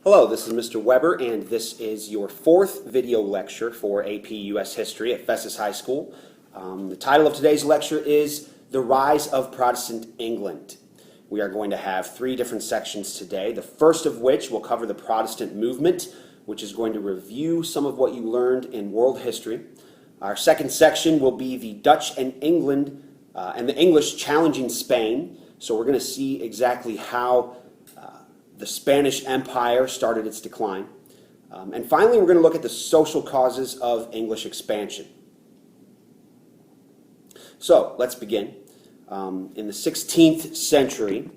Hello, this is Mr. Weber, and this is your fourth video lecture for AP US History at Festus High School. The title of today's lecture is The Rise of Protestant England. We are going to have three different sections today, the first of which will cover the Protestant Movement, which is going to review some of what you learned in world history. Our second section will be the Dutch and England and the English challenging Spain. So we're going to see exactly how the Spanish Empire started its decline. And finally, we're going to look at the social causes of English expansion. So let's begin. In the 16th century,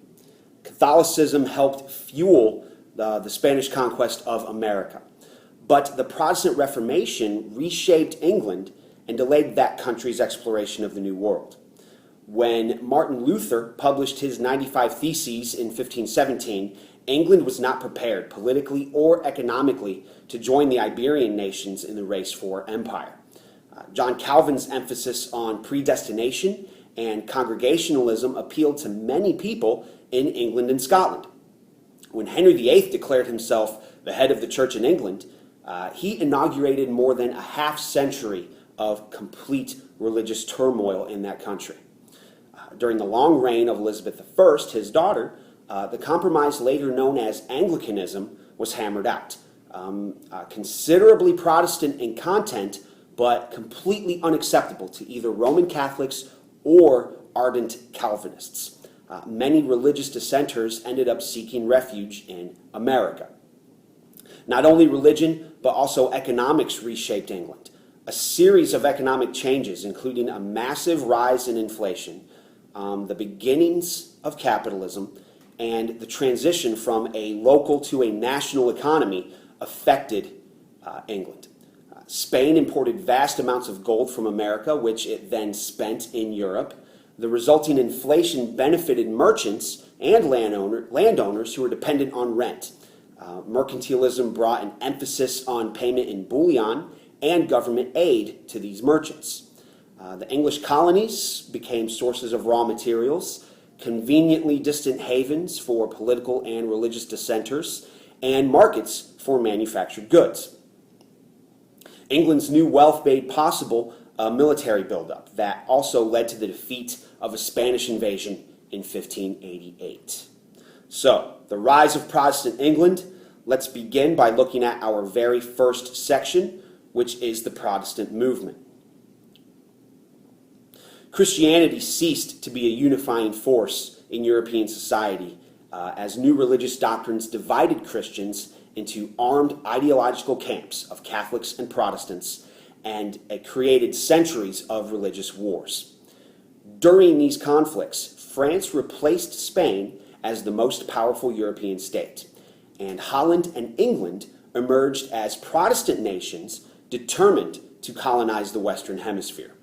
Catholicism helped fuel the Spanish conquest of America. But the Protestant Reformation reshaped England and delayed that country's exploration of the New World. When Martin Luther published his 95 Theses in 1517, England was not prepared politically or economically to join the Iberian nations in the race for empire. John Calvin's emphasis on predestination and congregationalism appealed to many people in England and Scotland. When Henry VIII declared himself the head of the church in England, he inaugurated more than a half century of complete religious turmoil in that country. During the long reign of Elizabeth I, his daughter, the compromise later known as Anglicanism was hammered out. Considerably Protestant in content, but completely unacceptable to either Roman Catholics or ardent Calvinists. Many religious dissenters ended up seeking refuge in America. Not only religion, but also economics reshaped England. A series of economic changes, including a massive rise in inflation, the beginnings of capitalism, and the transition from a local to a national economy affected England. Spain imported vast amounts of gold from America, which it then spent in Europe. The resulting inflation benefited merchants and landowners who were dependent on rent. Mercantilism brought an emphasis on payment in bullion and government aid to these merchants. The English colonies became sources of raw materials, conveniently distant havens for political and religious dissenters, and markets for manufactured goods. England's new wealth made possible a military buildup that also led to the defeat of a Spanish invasion in 1588. So, the rise of Protestant England. Let's begin by looking at our very first section, which is the Protestant movement. Christianity ceased to be a unifying force in European society as new religious doctrines divided Christians into armed ideological camps of Catholics and Protestants, and it created centuries of religious wars. During these conflicts, France replaced Spain as the most powerful European state, and Holland and England emerged as Protestant nations determined to colonize the Western Hemisphere.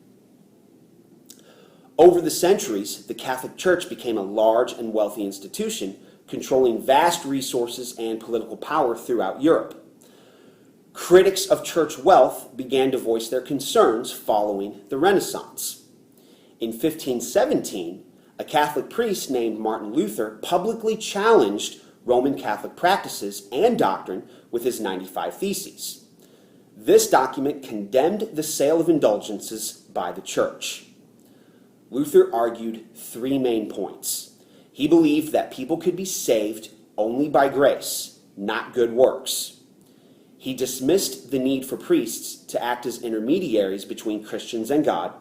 Over the centuries, the Catholic Church became a large and wealthy institution, controlling vast resources and political power throughout Europe. Critics of church wealth began to voice their concerns following the Renaissance. In 1517, a Catholic priest named Martin Luther publicly challenged Roman Catholic practices and doctrine with his 95 Theses. This document condemned the sale of indulgences by the church. Luther argued three main points. He believed that people could be saved only by grace, not good works. He dismissed the need for priests to act as intermediaries between Christians and God,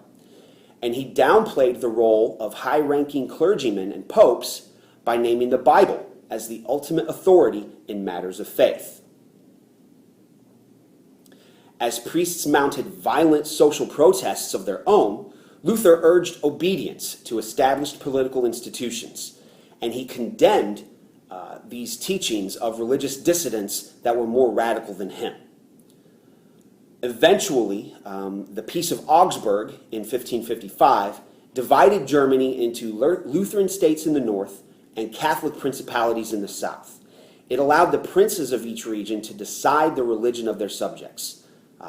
and he downplayed the role of high-ranking clergymen and popes by naming the Bible as the ultimate authority in matters of faith. As priests mounted violent social protests of their own, Luther urged obedience to established political institutions, and he condemned these teachings of religious dissidents that were more radical than him. Eventually, the Peace of Augsburg in 1555 divided Germany into Lutheran states in the north and Catholic principalities in the south. It allowed the princes of each region to decide the religion of their subjects.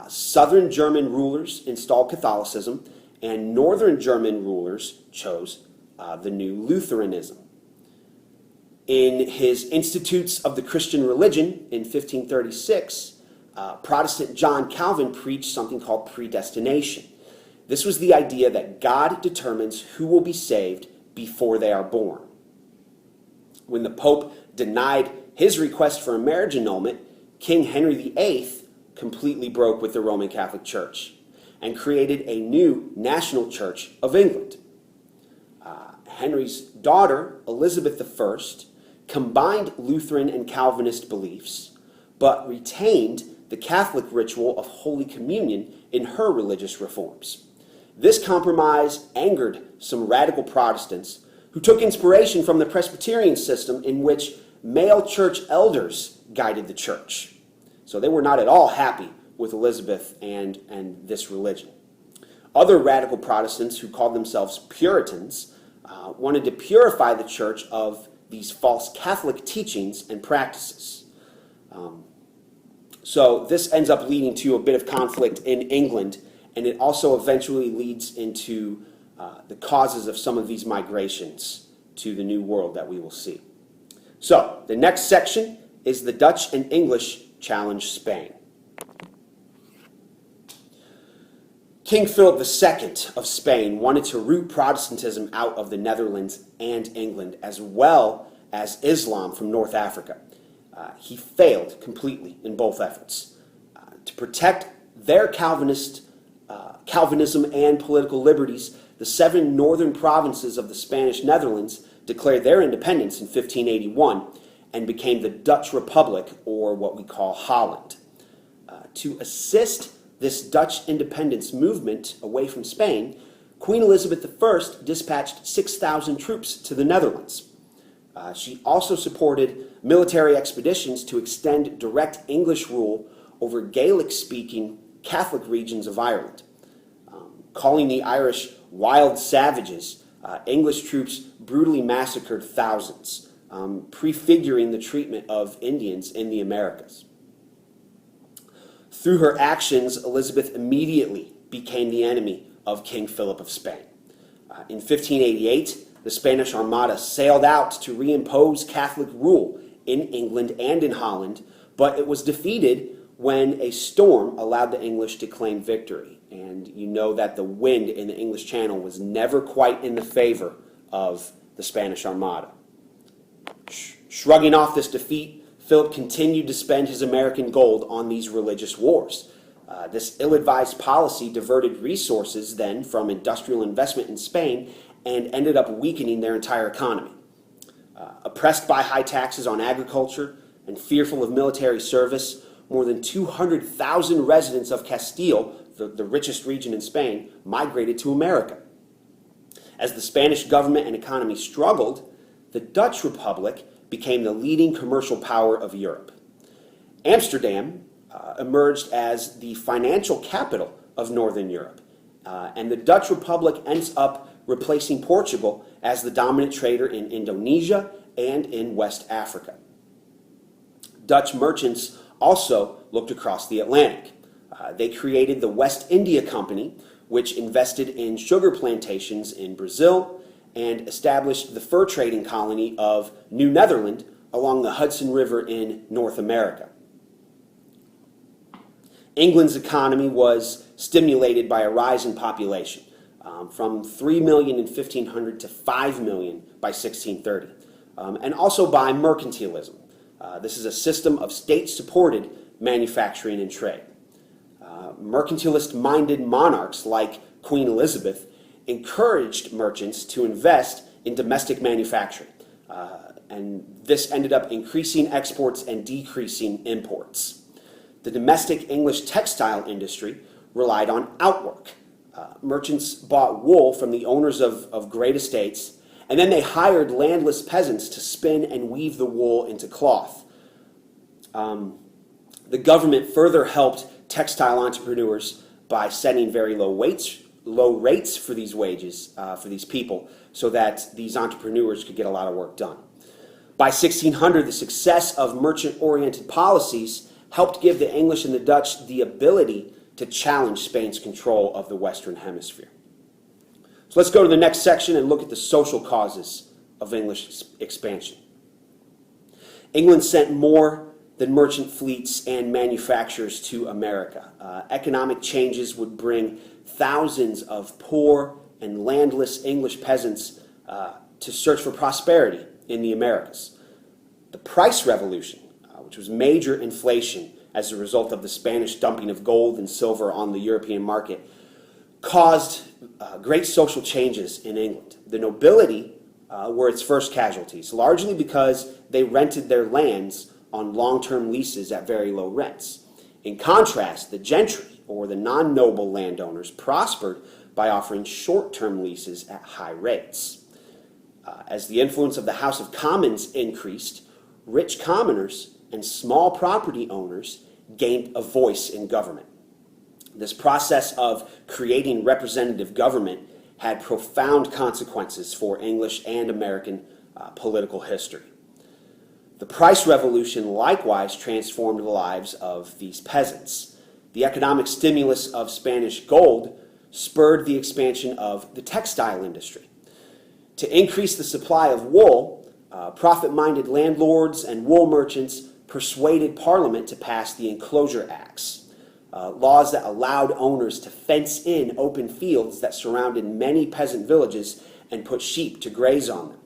Southern German rulers installed Catholicism, and northern German rulers chose the new Lutheranism. In his Institutes of the Christian Religion in 1536, Protestant John Calvin preached something called predestination. This was the idea that God determines who will be saved before they are born. When the Pope denied his request for a marriage annulment, King Henry VIII completely broke with the Roman Catholic Church and created a new national church of England. Henry's daughter, Elizabeth I, combined Lutheran and Calvinist beliefs, but retained the Catholic ritual of Holy Communion in her religious reforms. This compromise angered some radical Protestants who took inspiration from the Presbyterian system in which male church elders guided the church. So they were not at all happy with Elizabeth and this religion. Other radical Protestants who called themselves Puritans wanted to purify the church of these false Catholic teachings and practices. So this ends up leading to a bit of conflict in England, and it also eventually leads into the causes of some of these migrations to the New World that we will see. So the next section is the Dutch and English challenge Spain. King Philip II of Spain wanted to root Protestantism out of the Netherlands and England, as well as Islam from North Africa. He failed completely in both efforts. To protect their Calvinism and political liberties, the 7 northern provinces of the Spanish Netherlands declared their independence in 1581 and became the Dutch Republic, or what we call Holland. To assist this Dutch independence movement away from Spain, Queen Elizabeth I dispatched 6,000 troops to the Netherlands. She also supported military expeditions to extend direct English rule over Gaelic-speaking Catholic regions of Ireland. Calling the Irish wild savages, English troops brutally massacred thousands, prefiguring the treatment of Indians in the Americas. Through her actions, Elizabeth immediately became the enemy of King Philip of Spain. In 1588, the Spanish Armada sailed out to reimpose Catholic rule in England and in Holland, but it was defeated when a storm allowed the English to claim victory. And you know that the wind in the English Channel was never quite in the favor of the Spanish Armada. Shrugging off this defeat, Philip continued to spend his American gold on these religious wars. This ill-advised policy diverted resources then from industrial investment in Spain and ended up weakening their entire economy. Oppressed by high taxes on agriculture and fearful of military service, more than 200,000 residents of Castile, the richest region in Spain, migrated to America. As the Spanish government and economy struggled, the Dutch Republic became the leading commercial power of Europe. Amsterdam emerged as the financial capital of Northern Europe, and the Dutch Republic ends up replacing Portugal as the dominant trader in Indonesia and in West Africa. Dutch merchants also looked across the Atlantic. They created the West India Company, which invested in sugar plantations in Brazil and established the fur trading colony of New Netherland along the Hudson River in North America. England's economy was stimulated by a rise in population, from 3 million in 1500 to 5 million by 1630, and also by mercantilism. This is a system of state-supported manufacturing and trade. Mercantilist-minded monarchs like Queen Elizabeth encouraged merchants to invest in domestic manufacturing, and this ended up increasing exports and decreasing imports. The domestic English textile industry relied on outwork. Merchants bought wool from the owners of great estates, and then they hired landless peasants to spin and weave the wool into cloth. The government further helped textile entrepreneurs by setting very low rates for these wages for these people so that these entrepreneurs could get a lot of work done. By 1600, the success of merchant-oriented policies helped give the English and the Dutch the ability to challenge Spain's control of the Western Hemisphere. So let's go to the next section and look at the social causes of English expansion. England sent more than merchant fleets and manufacturers to America. Economic changes would bring thousands of poor and landless English peasants to search for prosperity in the Americas. The price revolution, which was major inflation as a result of the Spanish dumping of gold and silver on the European market, caused great social changes in England. The nobility were its first casualties, largely because they rented their lands on long-term leases at very low rents. In contrast, the gentry, or the non-noble landowners, prospered by offering short-term leases at high rates. As the influence of the House of Commons increased, rich commoners and small property owners gained a voice in government. This process of creating representative government had profound consequences for English and American political history. The price revolution likewise transformed the lives of these peasants. The economic stimulus of Spanish gold spurred the expansion of the textile industry. To increase the supply of wool, profit-minded landlords and wool merchants persuaded Parliament to pass the Enclosure Acts, laws that allowed owners to fence in open fields that surrounded many peasant villages and put sheep to graze on them.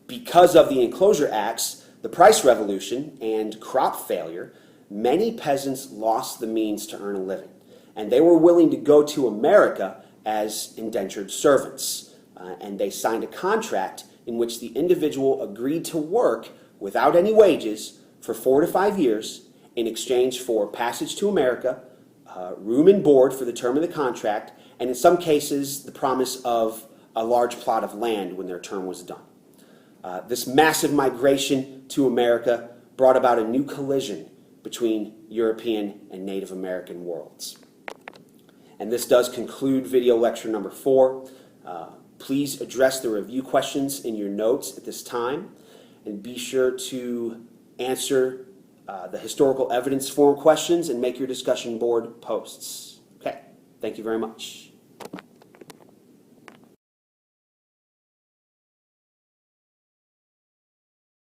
Because of the Enclosure Acts, the price revolution, and crop failure, many peasants lost the means to earn a living, and they were willing to go to America as indentured servants. And they signed a contract in which the individual agreed to work without any wages for 4 to 5 years in exchange for passage to America, room and board for the term of the contract, and in some cases the promise of a large plot of land when their term was done. This massive migration to America brought about a new collision between European and Native American worlds. And this does conclude video lecture number 4. Please address the review questions in your notes at this time, and be sure to answer the historical evidence form questions and make your discussion board posts. Okay, thank you very much.